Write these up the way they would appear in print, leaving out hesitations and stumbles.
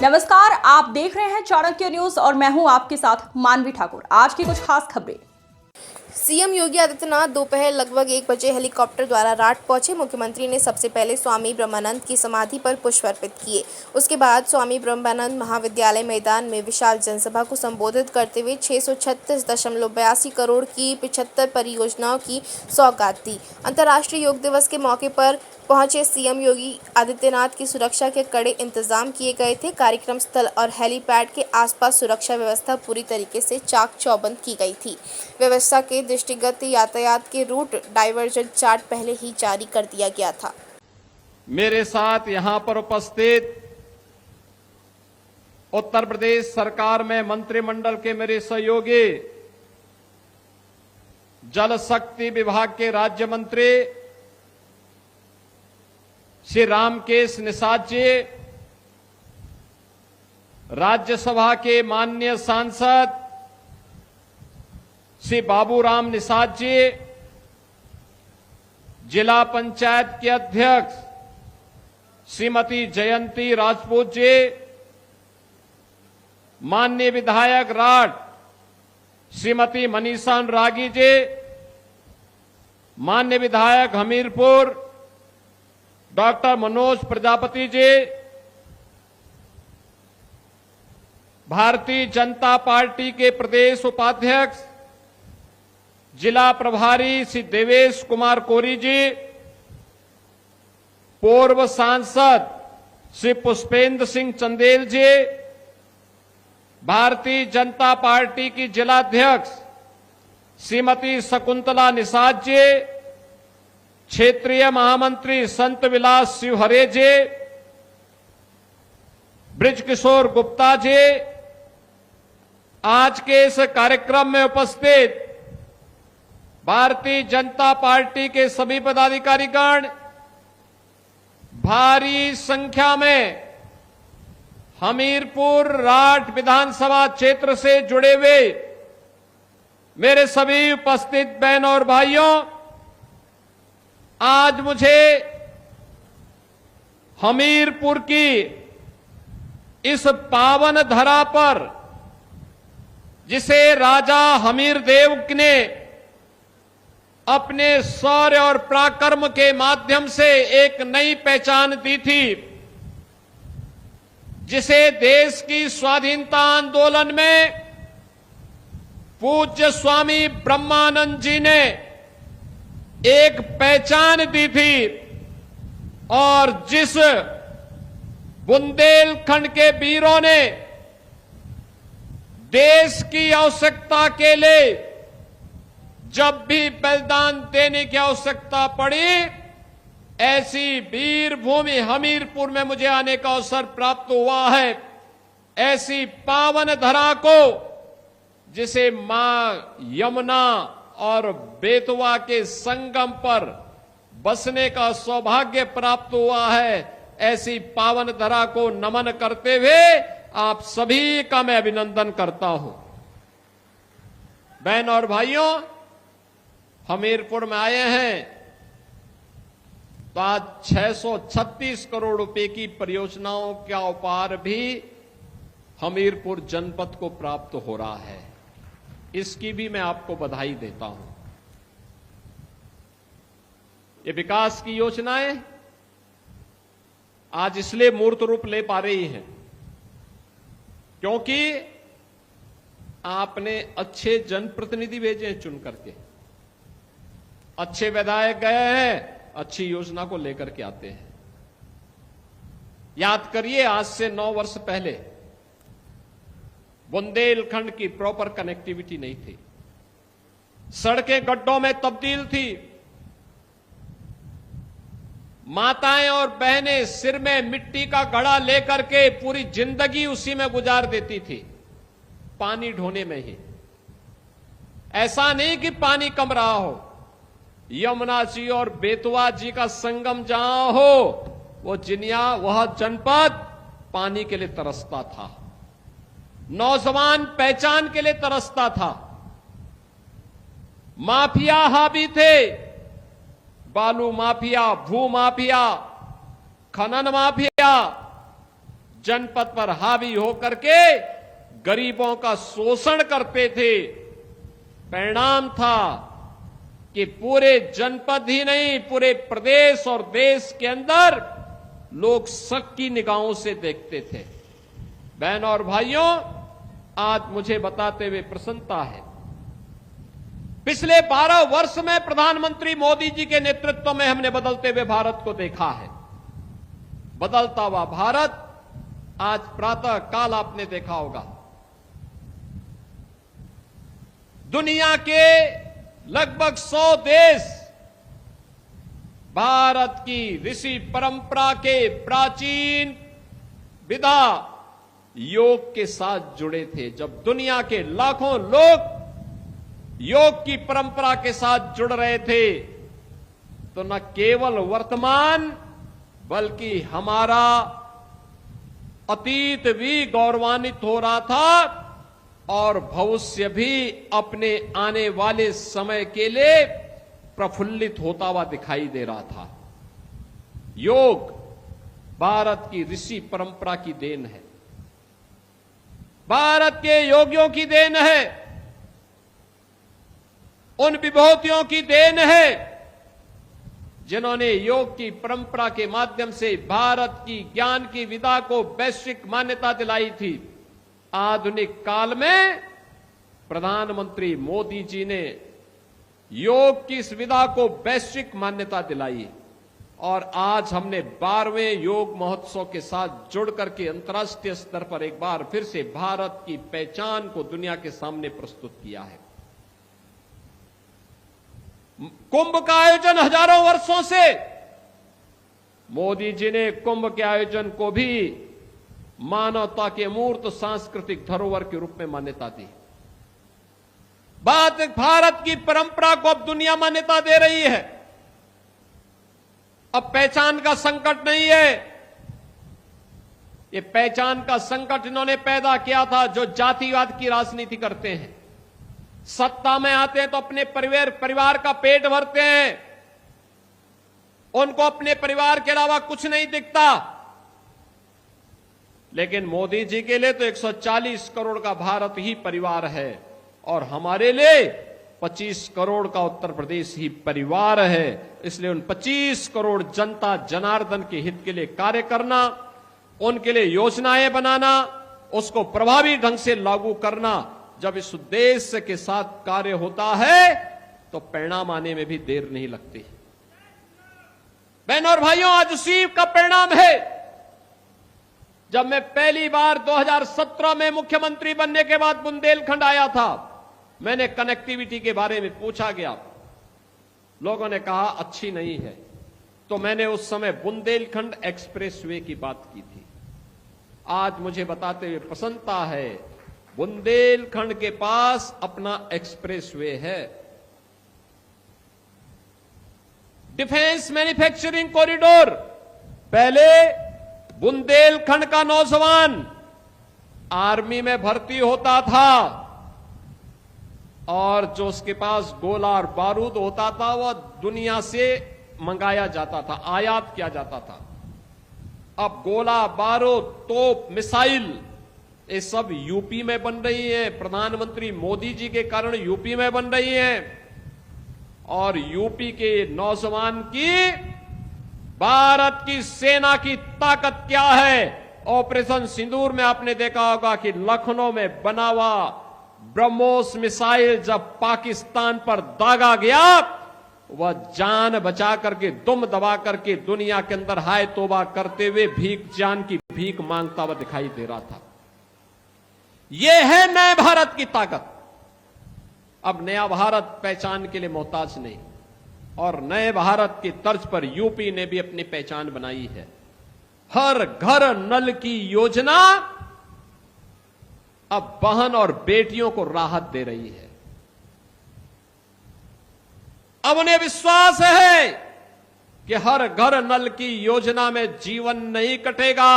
नमस्कार, आप देख रहे हैं चाणक्य न्यूज और मैं हूं आपके साथ मानवी ठाकुर। आज की कुछ खास खबरें। सीएम योगी आदित्यनाथ दोपहर लगभग 1 बजे हेलीकॉप्टर द्वारा राट पहुंचे। मुख्यमंत्री ने सबसे पहले स्वामी ब्रह्मानंद की समाधि पर पुष्प अर्पित किए। उसके बाद स्वामी ब्रह्मानंद महाविद्यालय मैदान में विशाल जनसभा को संबोधित करते हुए 636.82 करोड़ की 75 परियोजनाओं की सौगात दी। अंतर्राष्ट्रीय योग दिवस के मौके पर पहुंचे सीएम योगी आदित्यनाथ की सुरक्षा के कड़े इंतजाम किए गए थे। कार्यक्रम स्थल और हेलीपैड के आसपास सुरक्षा व्यवस्था पूरी तरीके से चाक चौबंद की गई थी। व्यवस्था के दृष्टिगत यातायात के रूट डाइवर्जन चार्ट पहले ही जारी कर दिया गया था। मेरे साथ यहां पर उपस्थित उत्तर प्रदेश सरकार में मंत्रिमंडल के मेरे सहयोगी जल शक्ति विभाग के राज्य मंत्री श्री रामकेश निषाद जी, राज्यसभा के माननीय सांसद श्री बाबूराम निषाद जी, जिला पंचायत के अध्यक्ष श्रीमती जयंती राजपूत जी, माननीय विधायक राट श्रीमती मनीषा अनुरागी जी, माननीय विधायक हमीरपुर डॉक्टर मनोज प्रजापति जी, भारतीय जनता पार्टी के प्रदेश उपाध्यक्ष जिला प्रभारी श्री देवेश कुमार कोरी जी, पूर्व सांसद श्री पुष्पेंद्र सिंह चंदेल जी, भारतीय जनता पार्टी की जिलाध्यक्ष श्रीमती शकुंतला निषाद जी, क्षेत्रीय महामंत्री संत विलास शिवहरे जी, ब्रिजकिशोर गुप्ता जी, आज के इस कार्यक्रम में उपस्थित भारतीय जनता पार्टी के सभी पदाधिकारीगण, भारी संख्या में हमीरपुर राट विधानसभा क्षेत्र से जुड़े हुए मेरे सभी उपस्थित बहन और भाइयों, आज मुझे हमीरपुर की इस पावन धरा पर, जिसे राजा हमीरदेव ने अपने शौर्य और पराक्रम के माध्यम से एक नई पहचान दी थी, जिसे देश की स्वाधीनता आंदोलन में पूज्य स्वामी ब्रह्मानंद जी ने एक पहचान दी थी, और जिस बुंदेलखंड के वीरों ने देश की आवश्यकता के लिए जब भी बलिदान देने की आवश्यकता पड़ी, ऐसी वीर भूमि हमीरपुर में मुझे आने का अवसर प्राप्त हुआ है। ऐसी पावन धरा को, जिसे मां यमुना और बेतवा के संगम पर बसने का सौभाग्य प्राप्त हुआ है, ऐसी पावन धरा को नमन करते हुए आप सभी का मैं अभिनंदन करता हूं। बहन और भाइयों, हमीरपुर में आए हैं तो आज 636 करोड़ रुपए की परियोजनाओं का उपहार भी हमीरपुर जनपद को प्राप्त हो रहा है। इसकी भी मैं आपको बधाई देता हूं। ये विकास की योजनाएं आज इसलिए मूर्त रूप ले पा रही हैं क्योंकि आपने अच्छे जनप्रतिनिधि भेजे हैं चुन करके, अच्छे विधायक गए हैं, अच्छी योजना को लेकर के आते हैं। याद करिए, आज से 9 वर्ष पहले बुंदेलखंड की प्रॉपर कनेक्टिविटी नहीं थी, सड़कें गड्ढों में तब्दील थी, माताएं और बहनें सिर में मिट्टी का घड़ा लेकर के पूरी जिंदगी उसी में गुजार देती थी, पानी ढोने में ही। ऐसा नहीं कि पानी कम रहा हो, यमुना जी और बेतवा जी का संगम जहां हो, वो जिनिया, वह जनपद पानी के लिए तरसता था, नौजवान पहचान के लिए तरसता था। माफिया हावी थे, बालू माफिया, भू माफिया, खनन माफिया, जनपद पर हावी होकर के गरीबों का शोषण करते थे। परिणाम था कि पूरे जनपद ही नहीं, पूरे प्रदेश और देश के अंदर लोग शक की निगाहों से देखते थे। बहनों और भाइयों, आज मुझे बताते हुए प्रसन्नता है, पिछले 12 वर्ष में प्रधानमंत्री मोदी जी के नेतृत्व में हमने बदलते हुए भारत को देखा है। बदलता हुआ भारत आज प्रातः काल आपने देखा होगा, दुनिया के लगभग 100 देश भारत की ऋषि परंपरा के प्राचीन विधा योग के साथ जुड़े थे। जब दुनिया के लाखों लोग योग की परंपरा के साथ जुड़ रहे थे, तो न केवल वर्तमान बल्कि हमारा अतीत भी गौरवान्वित हो रहा था और भविष्य भी अपने आने वाले समय के लिए प्रफुल्लित होता हुआ दिखाई दे रहा था। योग भारत की ऋषि परंपरा की देन है, भारत के योगियों की देन है, उन विभूतियों की देन है जिन्होंने योग की परंपरा के माध्यम से भारत की ज्ञान की विधा को वैश्विक मान्यता दिलाई थी। आधुनिक काल में प्रधानमंत्री मोदी जी ने योग की इस विधा को वैश्विक मान्यता दिलाई और आज हमने 12वें योग महोत्सव के साथ जुड़ करके अंतर्राष्ट्रीय स्तर पर एक बार फिर से भारत की पहचान को दुनिया के सामने प्रस्तुत किया है। कुंभ का आयोजन हजारों वर्षों से, मोदी जी ने कुंभ के आयोजन को भी मानवता के अमूर्त सांस्कृतिक धरोहर के रूप में मान्यता दी। भारत की परंपरा को अब दुनिया मान्यता दे रही है। अब पहचान का संकट नहीं है, ये पहचान का संकट इन्होंने पैदा किया था जो जातिवाद की राजनीति करते हैं। सत्ता में आते हैं तो अपने परिवार का पेट भरते हैं, उनको अपने परिवार के अलावा कुछ नहीं दिखता। लेकिन मोदी जी के लिए तो 140 करोड़ का भारत ही परिवार है और हमारे लिए 25 करोड़ का उत्तर प्रदेश ही परिवार है। इसलिए उन 25 करोड़ जनता जनार्दन के हित के लिए कार्य करना, उनके लिए योजनाएं बनाना, उसको प्रभावी ढंग से लागू करना, जब इस उद्देश्य के साथ कार्य होता है तो परिणाम आने में भी देर नहीं लगती। बहनों और भाइयों, आज उसी का परिणाम है। जब मैं पहली बार 2017 में मुख्यमंत्री बनने के बाद बुंदेलखंड आया था, मैंने कनेक्टिविटी के बारे में पूछा गया, लोगों ने कहा अच्छी नहीं है, तो मैंने उस समय बुंदेलखंड एक्सप्रेसवे की बात की थी। आज मुझे बताते हुए प्रसन्नता है, बुंदेलखंड के पास अपना एक्सप्रेसवे है। डिफेंस मैन्युफैक्चरिंग कॉरिडोर, पहले बुंदेलखंड का नौजवान आर्मी में भर्ती होता था और जो उसके पास गोला और बारूद होता था वह दुनिया से मंगाया जाता था, आयात किया जाता था। अब गोला बारूद, तोप, मिसाइल ये सब यूपी में बन रही है। प्रधानमंत्री मोदी जी के कारण यूपी में बन रही है और यूपी के नौजवान की, भारत की सेना की ताकत क्या है। ऑपरेशन सिंदूर में आपने देखा होगा कि लखनऊ में बना हुआ ब्रह्मोस मिसाइल जब पाकिस्तान पर दागा गया, वह जान बचा करके, दुम दबा करके दुनिया के अंदर हाय तौबा करते हुए जान की भीख मांगता हुआ दिखाई दे रहा था। यह है नए भारत की ताकत। अब नया भारत पहचान के लिए मोहताज नहीं और नए भारत की तर्ज पर यूपी ने भी अपनी पहचान बनाई है। हर घर नल की योजना अब बहन और बेटियों को राहत दे रही है। अब उन्हें विश्वास है कि हर घर नल की योजना में जीवन नहीं कटेगा,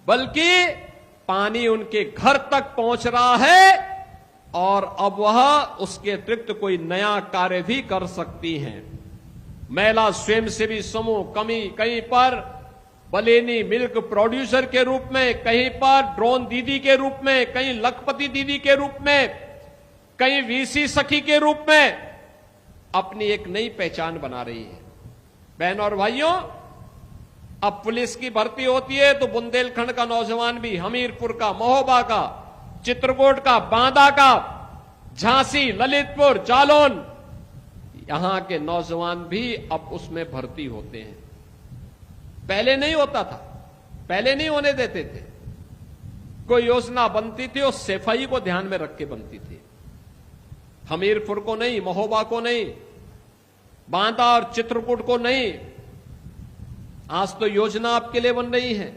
बल्कि पानी उनके घर तक पहुंच रहा है और अब वह उसके अतिरिक्त कोई नया कार्य भी कर सकती हैं। महिला स्वयंसेवी समूह कहीं पर बलेनी मिल्क प्रोड्यूसर के रूप में, कहीं पर ड्रोन दीदी के रूप में, कहीं लखपति दीदी के रूप में, कहीं वीसी सखी के रूप में अपनी एक नई पहचान बना रही है। बहनों और भाइयों, अब पुलिस की भर्ती होती है तो बुंदेलखंड का नौजवान भी, हमीरपुर का, महोबा का, चित्रकूट का, बांदा का, झांसी, ललितपुर, जालौन, यहां के नौजवान भी अब उसमें भर्ती होते हैं। पहले नहीं होता था, पहले नहीं होने देते थे। कोई योजना बनती थी और सफाई को ध्यान में रख के बनती थी। हमीरपुर को नहीं, महोबा को नहीं, बांदा और चित्रकूट को नहीं। आज तो योजना आपके लिए बन रही है,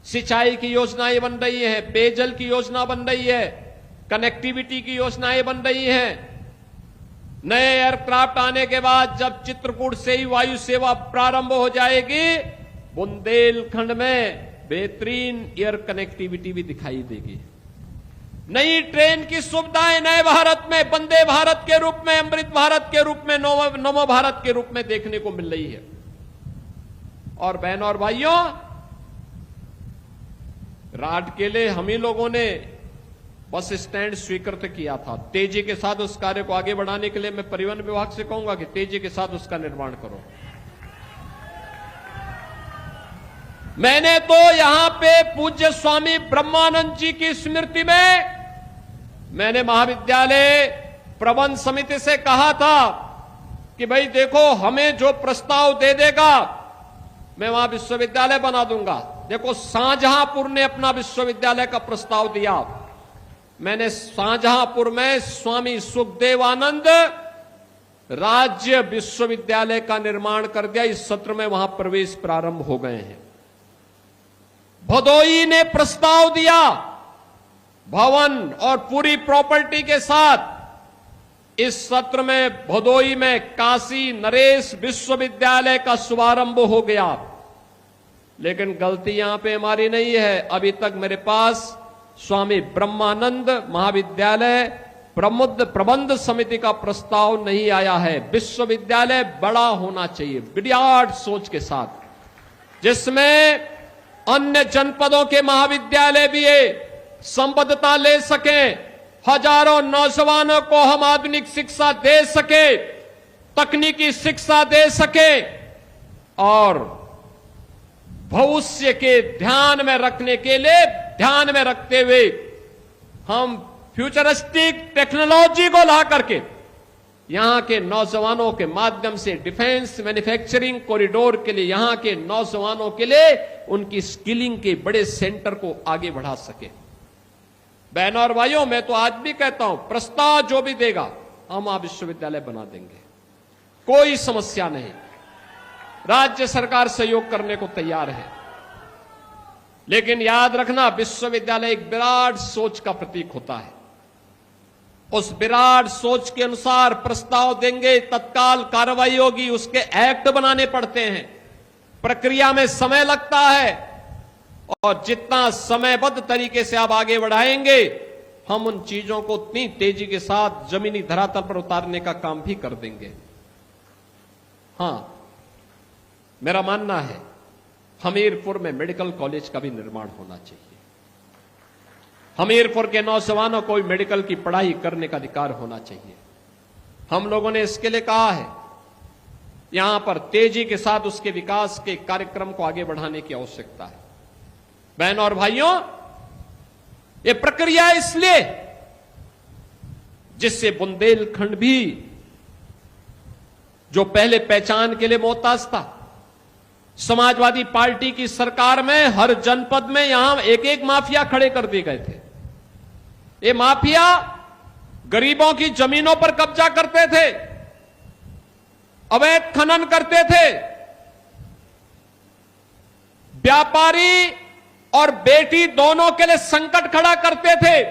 सिंचाई की योजनाएं बन रही है, पेयजल की योजना बन रही है, कनेक्टिविटी की योजनाएं बन रही हैं। नए एयरक्राफ्ट आने के बाद जब चित्रकूट से ही वायु सेवा प्रारंभ हो जाएगी, बुंदेलखंड में बेहतरीन एयर कनेक्टिविटी भी दिखाई देगी। नई ट्रेन की सुविधाएं नए भारत में, वंदे भारत के रूप में, अमृत भारत के रूप में, नमो भारत के रूप में देखने को मिल रही है। और बहनों और भाइयों, राट के लिए हम ही लोगों ने बस स्टैंड स्वीकृत किया था। तेजी के साथ उस कार्य को आगे बढ़ाने के लिए मैं परिवहन विभाग से कहूंगा कि तेजी के साथ उसका निर्माण करो। मैंने तो यहां पे पूज्य स्वामी ब्रह्मानंद जी की स्मृति में मैंने महाविद्यालय प्रबंध समिति से कहा था कि भाई देखो, हमें जो प्रस्ताव दे देगा मैं वहां विश्वविद्यालय बना दूंगा। देखो, शाहजहांपुर ने अपना विश्वविद्यालय का प्रस्ताव दिया। मैंने शाहजहांपुर में स्वामी सुखदेवानंद राज्य विश्वविद्यालय का निर्माण कर दिया। इस सत्र में वहां प्रवेश प्रारंभ हो गए हैं। भदोई ने प्रस्ताव दिया भवन और पूरी प्रॉपर्टी के साथ। इस सत्र में भदोई में काशी नरेश विश्वविद्यालय का शुभारंभ हो गया। लेकिन गलती यहां पे हमारी नहीं है, अभी तक मेरे पास स्वामी ब्रह्मानंद महाविद्यालय प्रबंध समिति का प्रस्ताव नहीं आया है। विश्वविद्यालय बड़ा होना चाहिए, विराट सोच के साथ, जिसमें अन्य जनपदों के महाविद्यालय भी संबद्धता ले सके, हजारों नौजवानों को हम आधुनिक शिक्षा दे सके, तकनीकी शिक्षा दे सके और भविष्य के ध्यान में रखने के लिए, ध्यान में रखते हुए हम फ्यूचरिस्टिक टेक्नोलॉजी को ला करके यहां के नौजवानों के माध्यम से डिफेंस मैन्युफैक्चरिंग कॉरिडोर के लिए, यहां के नौजवानों के लिए उनकी स्किलिंग के बड़े सेंटर को आगे बढ़ा सके। बहनों और भाइयों, मैं तो आज भी कहता हूं, प्रस्ताव जो भी देगा हम वहां विश्वविद्यालय बना देंगे, कोई समस्या नहीं। राज्य सरकार सहयोग करने को तैयार है। लेकिन याद रखना, विश्वविद्यालय एक विराट सोच का प्रतीक होता है। उस विराट सोच के अनुसार प्रस्ताव देंगे, तत्काल कार्रवाई होगी, उसके एक्ट बनाने पड़ते हैं, प्रक्रिया में समय लगता है। और जितना समयबद्ध तरीके से आप आगे बढ़ाएंगे, हम उन चीजों को उतनी तेजी के साथ जमीनी धरातल पर उतारने का काम भी कर देंगे। हां, मेरा मानना है हमीरपुर में मेडिकल कॉलेज का भी निर्माण होना चाहिए। हमीरपुर के नौजवानों को मेडिकल की पढ़ाई करने का अधिकार होना चाहिए। हम लोगों ने इसके लिए कहा है, यहां पर तेजी के साथ उसके विकास के कार्यक्रम को आगे बढ़ाने की आवश्यकता है। बहनों और भाइयों, यह प्रक्रिया इसलिए जिससे बुंदेलखंड भी, जो पहले पहचान के लिए मोहताज था, समाजवादी पार्टी की सरकार में हर जनपद में यहां एक एक माफिया खड़े कर दिए गए थे। ये माफिया गरीबों की जमीनों पर कब्जा करते थे, अवैध खनन करते थे, व्यापारी और बेटी दोनों के लिए संकट खड़ा करते थे,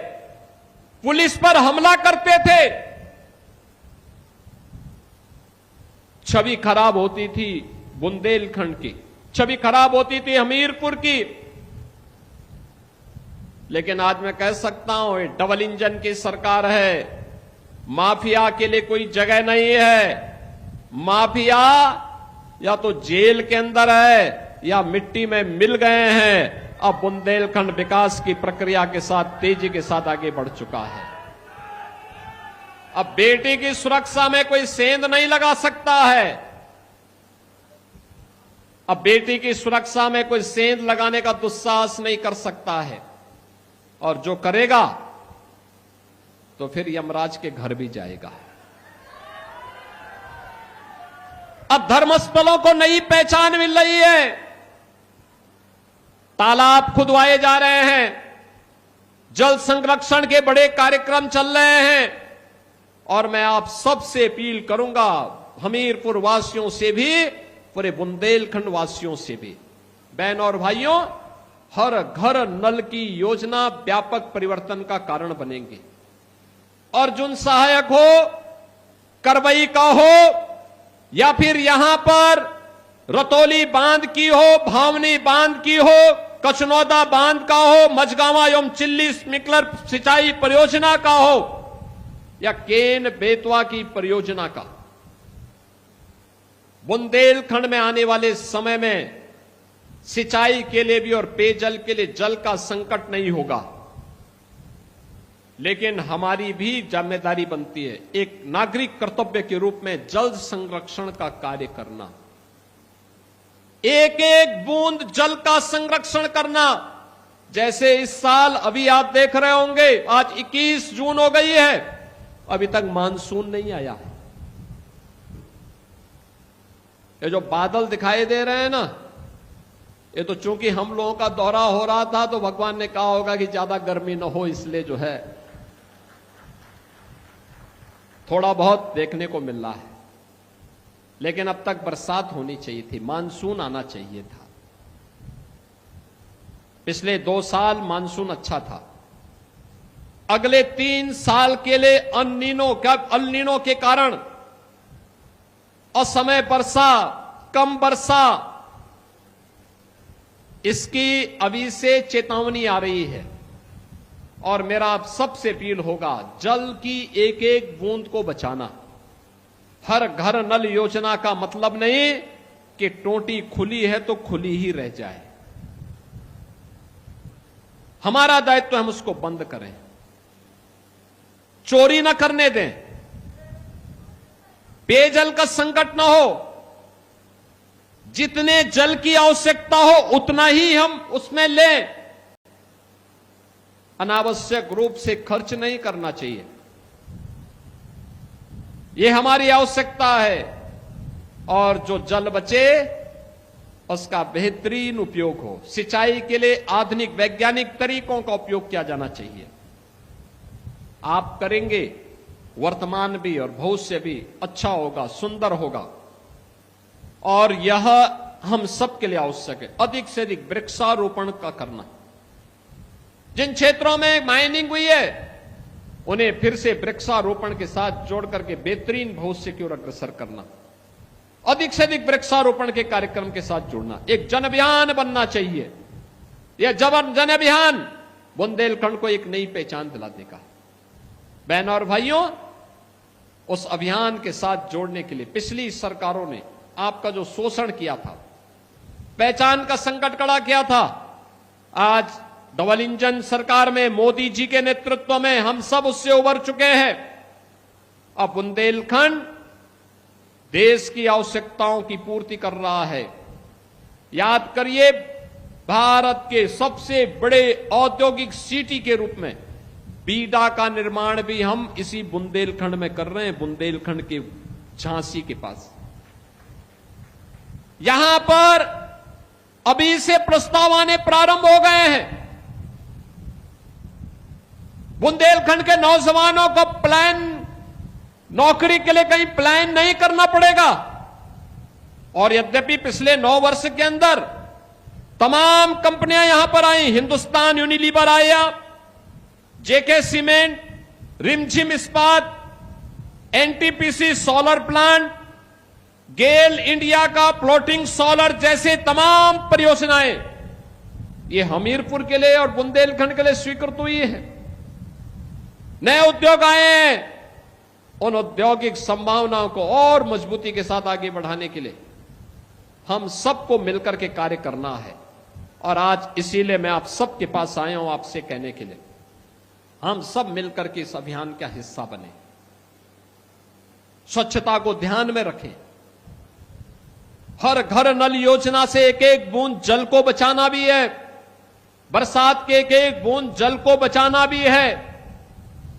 पुलिस पर हमला करते थे। छवि खराब होती थी बुंदेलखंड की, छवि खराब होती थी हमीरपुर की। लेकिन आज मैं कह सकता हूं, ये डबल इंजन की सरकार है, माफिया के लिए कोई जगह नहीं है। माफिया या तो जेल के अंदर है या मिट्टी में मिल गए हैं। अब बुंदेलखंड विकास की प्रक्रिया के साथ तेजी के साथ आगे बढ़ चुका है। अब बेटी की सुरक्षा में कोई सेंध नहीं लगा सकता है। अब बेटी की सुरक्षा में कोई सेंध लगाने का दुस्साहस नहीं कर सकता है, और जो करेगा तो फिर यमराज के घर भी जाएगा। अब धर्मस्थलों को नई पहचान मिल रही है। तालाब खुदवाए जा रहे हैं, जल संरक्षण के बड़े कार्यक्रम चल रहे हैं, और मैं आप सबसे अपील करूंगा, हमीरपुर वासियों से भी, पूरे बुंदेलखंड वासियों से भी, बहनों और भाइयों, हर घर नल की योजना व्यापक परिवर्तन का कारण बनेंगे। अर्जुन सहायक हो, करवई का हो, या फिर यहां पर रतौली बांध की हो, भावनी बांध की हो, कचनौदा बांध का हो, मझगांवा एवं चिल्ली स्प्रिंकलर सिंचाई परियोजना का हो, या केन बेतवा की परियोजना का, बुंदेलखंड में आने वाले समय में सिंचाई के लिए भी और पेयजल के लिए जल का संकट नहीं होगा। लेकिन हमारी भी जिम्मेदारी बनती है, एक नागरिक कर्तव्य के रूप में जल संरक्षण का कार्य करना, एक एक बूंद जल का संरक्षण करना। जैसे इस साल अभी आप देख रहे होंगे, आज 21 जून हो गई है, अभी तक मानसून नहीं आया है। ये जो बादल दिखाई दे रहे हैं ना, ये तो चूंकि हम लोगों का दौरा हो रहा था तो भगवान ने कहा होगा कि ज्यादा गर्मी न हो, इसलिए जो है थोड़ा बहुत देखने को मिल रहा है। लेकिन अब तक बरसात होनी चाहिए थी, मानसून आना चाहिए था। पिछले 2 साल मानसून अच्छा था। अगले 3 साल के लिए अल-नीनो के कारण असमय वर्षा, कम वर्षा, इसकी अभी से चेतावनी आ रही है। और मेरा आप सबसे अपील होगा, जल की एक एक बूंद को बचाना। हर घर नल योजना का मतलब नहीं कि टोटी खुली है तो खुली ही रह जाए। हमारा दायित्व हम उसको बंद करें, चोरी न करने दें, पेयजल का संकट न हो। जितने जल की आवश्यकता हो उतना ही हम उसमें लें, अनावश्यक रूप से खर्च नहीं करना चाहिए। यह हमारी आवश्यकता है। और जो जल बचे उसका बेहतरीन उपयोग हो। सिंचाई के लिए आधुनिक वैज्ञानिक तरीकों का उपयोग किया जाना चाहिए। आप करेंगे, वर्तमान भी और भविष्य भी अच्छा होगा, सुंदर होगा। और यह हम सबके लिए आवश्यक है। अधिक से अधिक वृक्षारोपण का करना। जिन क्षेत्रों में माइनिंग हुई है उन्हें फिर से वृक्षारोपण के साथ जोड़ करके बेहतरीन भविष्य की ओर अग्रसर करना। अधिक से अधिक वृक्षारोपण के कार्यक्रम के साथ जुड़ना। एक जन अभियान बनना चाहिए। यह जन अभियान बुंदेलखंड को एक नई पहचान दिला देगा। बहनों और भाइयों, उस अभियान के साथ जोड़ने के लिए पिछली सरकारों ने आपका जो शोषण किया था, पहचान का संकट खड़ा किया था, आज डबल इंजन सरकार में मोदी जी के नेतृत्व में हम सब उससे उबर चुके हैं। अब बुंदेलखंड देश की आवश्यकताओं की पूर्ति कर रहा है। याद करिए, भारत के सबसे बड़े औद्योगिक सिटी के रूप में बीडा का निर्माण भी हम इसी बुंदेलखंड में कर रहे हैं, बुंदेलखंड के झांसी के पास। यहां पर अभी से प्रस्ताव आने प्रारंभ हो गए हैं। बुंदेलखंड के नौजवानों को नौकरी के लिए कहीं प्लान नहीं करना पड़ेगा। और यद्यपि पिछले 9 वर्ष के अंदर तमाम कंपनियां यहां पर आई, हिंदुस्तान यूनिलीवर आया, जेके सीमेंट, रिमझिम इस्पात, एनटीपीसी सोलर प्लांट, गेल इंडिया का फ्लोटिंग सोलर जैसे तमाम परियोजनाएं ये हमीरपुर के लिए और बुंदेलखंड के लिए स्वीकृत हुई है। नए उद्योग आए हैं। उन औद्योगिक संभावनाओं को और मजबूती के साथ आगे बढ़ाने के लिए हम सबको मिलकर के कार्य करना है। और आज इसीलिए मैं आप सबके पास आया हूं आपसे कहने के लिए, हम सब मिलकर के इस अभियान का हिस्सा बने, स्वच्छता को ध्यान में रखें, हर घर नल योजना से एक एक बूंद जल को बचाना भी है, बरसात के एक एक बूंद जल को बचाना भी है।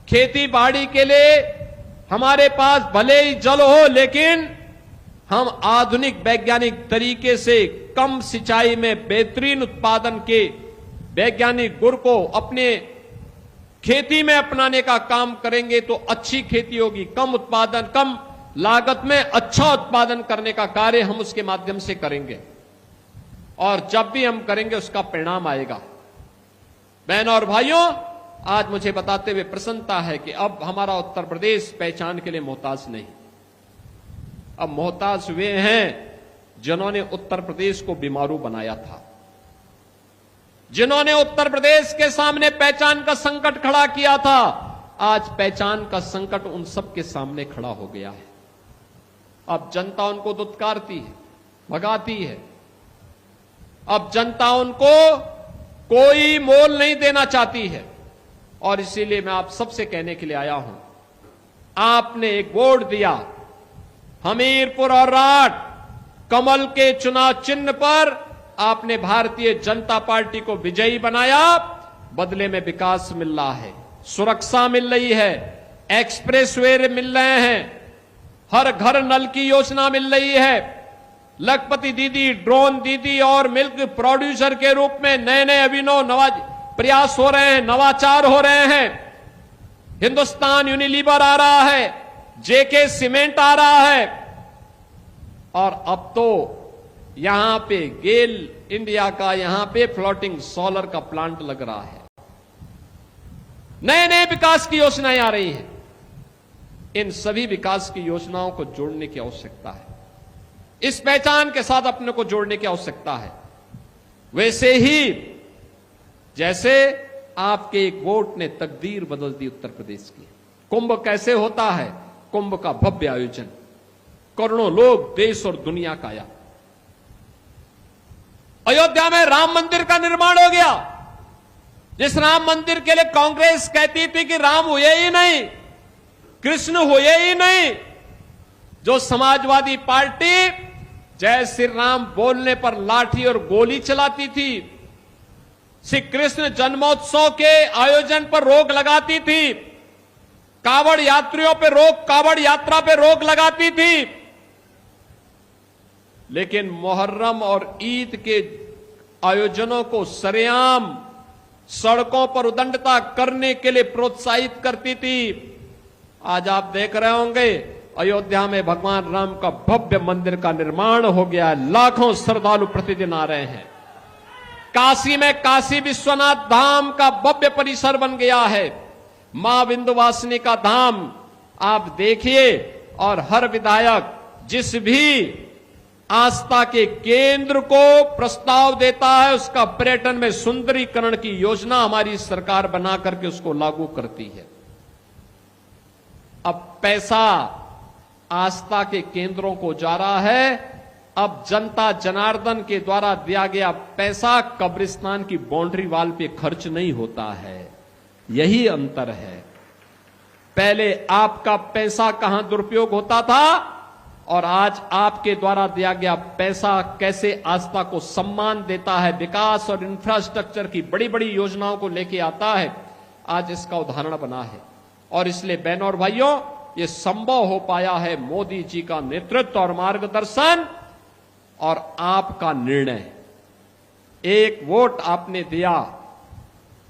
खेती बाड़ी के लिए हमारे पास भले ही जल हो, लेकिन हम आधुनिक वैज्ञानिक तरीके से कम सिंचाई में बेहतरीन उत्पादन के वैज्ञानिक गुण को अपने खेती में अपनाने का काम करेंगे तो अच्छी खेती होगी। कम उत्पादन, कम लागत में अच्छा उत्पादन करने का कार्य हम उसके माध्यम से करेंगे, और जब भी हम करेंगे उसका परिणाम आएगा। बहनों और भाइयों, आज मुझे बताते हुए प्रसन्नता है कि अब हमारा उत्तर प्रदेश पहचान के लिए मोहताज नहीं, अब मोहताज वे हैं जिन्होंने उत्तर प्रदेश को बीमारू बनाया था, जिन्होंने उत्तर प्रदेश के सामने पहचान का संकट खड़ा किया था। आज पहचान का संकट उन सब के सामने खड़ा हो गया है। अब जनता उनको दुत्कारती है, भगाती है। अब जनता उनको कोई मोल नहीं देना चाहती है, और इसीलिए मैं आप सबसे कहने के लिए आया हूं, आपने एक वोट दिया हमीरपुर और राट कमल के चुनाव चिन्ह पर, आपने भारतीय जनता पार्टी को विजयी बनाया। बदले में विकास मिल रहा है, सुरक्षा मिल रही है, एक्सप्रेसवे मिल रहे हैं, हर घर नल की योजना मिल रही है, लखपति दीदी, ड्रोन दीदी और मिल्क प्रोड्यूसर के रूप में नए नए अभिनव प्रयास हो रहे हैं, नवाचार हो रहे हैं। हिंदुस्तान यूनिलीवर आ रहा है, जेके सीमेंट आ रहा है, और अब तो यहां पे गेल इंडिया का यहां पे फ्लोटिंग सोलर का प्लांट लग रहा है। नए नए विकास की योजनाएं आ रही हैं। इन सभी विकास की योजनाओं को जोड़ने की आवश्यकता है, इस पहचान के साथ अपने को जोड़ने की आवश्यकता है। वैसे ही जैसे आपके एक वोट ने तकदीर बदल दी उत्तर प्रदेश की। कुंभ कैसे होता है? कुंभ का भव्य आयोजन, करोड़ों लोग देश और दुनिया का आया। अयोध्या में राम मंदिर का निर्माण हो गया, जिस राम मंदिर के लिए कांग्रेस कहती थी कि राम हुए ही नहीं, कृष्ण हुए ही नहीं, जो समाजवादी पार्टी जय श्री राम बोलने पर लाठी और गोली चलाती थी, श्री कृष्ण जन्मोत्सव के आयोजन पर रोक लगाती थी, कावड़ यात्रियों पे रोक, कावड़ यात्रा पे रोक लगाती थी, लेकिन मुहर्रम और ईद के आयोजनों को सरेआम सड़कों पर उदंडता करने के लिए प्रोत्साहित करती थी। आज आप देख रहे होंगे अयोध्या में भगवान राम का भव्य मंदिर का निर्माण हो गया, लाखों श्रद्धालु प्रतिदिन आ रहे हैं। काशी में काशी विश्वनाथ धाम का भव्य परिसर बन गया है, मां विंध्यवासिनी का धाम आप देखिए। और हर विधायक जिस भी आस्था के केंद्र को प्रस्ताव देता है, उसका पर्यटन में सुंदरीकरण की योजना हमारी सरकार बना करके उसको लागू करती है। अब पैसा आस्था के केंद्रों को जा रहा है, अब जनता जनार्दन के द्वारा दिया गया पैसा कब्रिस्तान की बाउंड्री वॉल पे खर्च नहीं होता है। यही अंतर है। पहले आपका पैसा कहां दुरुपयोग होता था, और आज आपके द्वारा दिया गया पैसा कैसे आस्था को सम्मान देता है, विकास और इंफ्रास्ट्रक्चर की बड़ी बड़ी योजनाओं को लेके आता है, आज इसका उदाहरण बना है। और इसलिए बहनों और भाइयों, ये संभव हो पाया है मोदी जी का नेतृत्व और मार्गदर्शन और आपका निर्णय। एक वोट आपने दिया,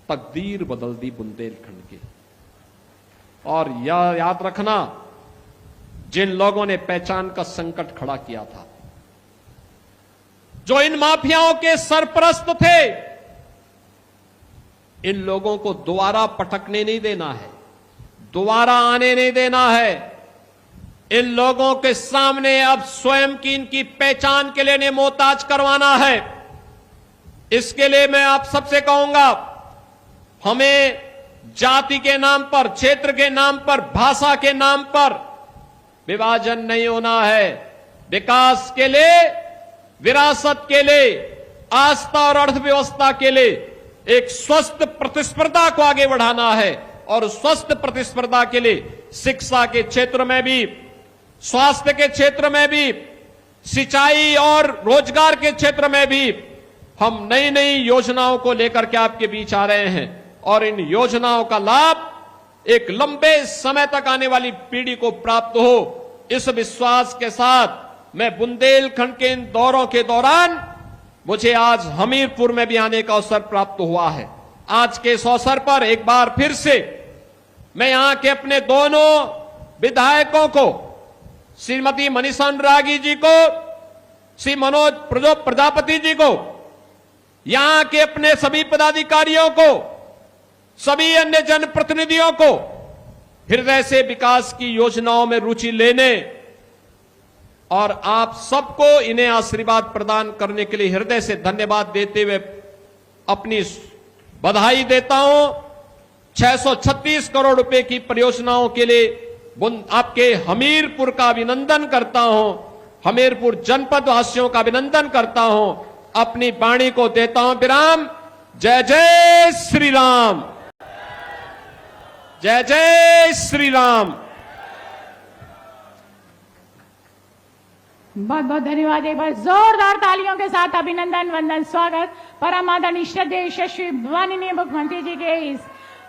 तकदीर बदल दी बुंदेलखंड की। और यह याद रखना, जिन लोगों ने पहचान का संकट खड़ा किया था, जो इन माफियाओं के सरपरस्त थे, इन लोगों को दोबारा पटकने नहीं देना है, दोबारा आने नहीं देना है। इन लोगों के सामने अब स्वयं की इनकी पहचान के लिए इन्हें मोहताज करवाना है। इसके लिए मैं आप सबसे कहूंगा, हमें जाति के नाम पर, क्षेत्र के नाम पर, भाषा के नाम पर विभाजन नहीं होना है। विकास के लिए विरासत के लिए, आस्था और अर्थव्यवस्था के लिए एक स्वस्थ प्रतिस्पर्धा को आगे बढ़ाना है। और स्वस्थ प्रतिस्पर्धा के लिए शिक्षा के क्षेत्र में भी, स्वास्थ्य के क्षेत्र में भी, सिंचाई और रोजगार के क्षेत्र में भी हम नई नई योजनाओं को लेकर के आपके बीच आ रहे हैं। और इन योजनाओं का लाभ एक लंबे समय तक आने वाली पीढ़ी को प्राप्त हो, इस विश्वास के साथ मैं बुंदेलखंड के इन दौरों के दौरान मुझे आज हमीरपुर में भी आने का अवसर प्राप्त हुआ है। आज के इस अवसर पर एक बार फिर से मैं यहां के अपने दोनों विधायकों को, श्रीमती मनीषा अनुरागी जी को, श्री मनोज प्रजापति जी को, यहां के अपने सभी पदाधिकारियों को, सभी अन्य जनप्रतिनिधियों को हृदय से विकास की योजनाओं में रुचि लेने और आप सबको इन्हें आशीर्वाद प्रदान करने के लिए हृदय से धन्यवाद देते हुए अपनी बधाई देता हूं। 636 करोड़ रुपए की परियोजनाओं के लिए आपके हमीरपुर का अभिनंदन करता हूं। हमीरपुर जनपद वासियों का अभिनंदन करता हूं। अपनी वाणी को देता हूं विराम। जय जय श्री राम, जय जय श्री राम। बहुत बहुत धन्यवाद। एक बार जोरदार तालियों के साथ अभिनंदन, वंदन, स्वागत परम आदरणीय श्रद्धेय यशस्वी माननीय मुख्यमंत्री जी के इस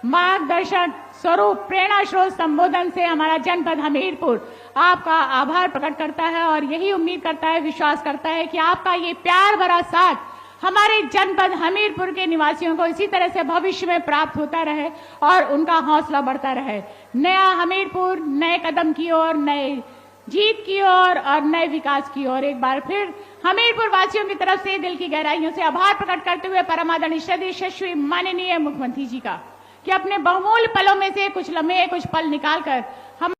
मार्गदर्शक स्वरूप प्रेरणा स्रोत संबोधन से हमारा जनपद हमीरपुर आपका आभार प्रकट करता है और यही उम्मीद करता है, विश्वास करता है कि आपका ये प्यार भरा साथ हमारे जनपद हमीरपुर के निवासियों को इसी तरह से भविष्य में प्राप्त होता रहे और उनका हौसला बढ़ता रहे। नया हमीरपुर नए कदम की ओर, नए जीत की ओर और नए विकास की ओर एक बार फिर हमीरपुर वासियों की तरफ से दिल की गहराइयों से आभार प्रकट करते हुए परम आदरणीय श्रद्धेय यशस्वी माननीय मुख्यमंत्री जी का कि अपने बहुमूल्य पलों में से कुछ लम्हे, कुछ पल निकालकर हम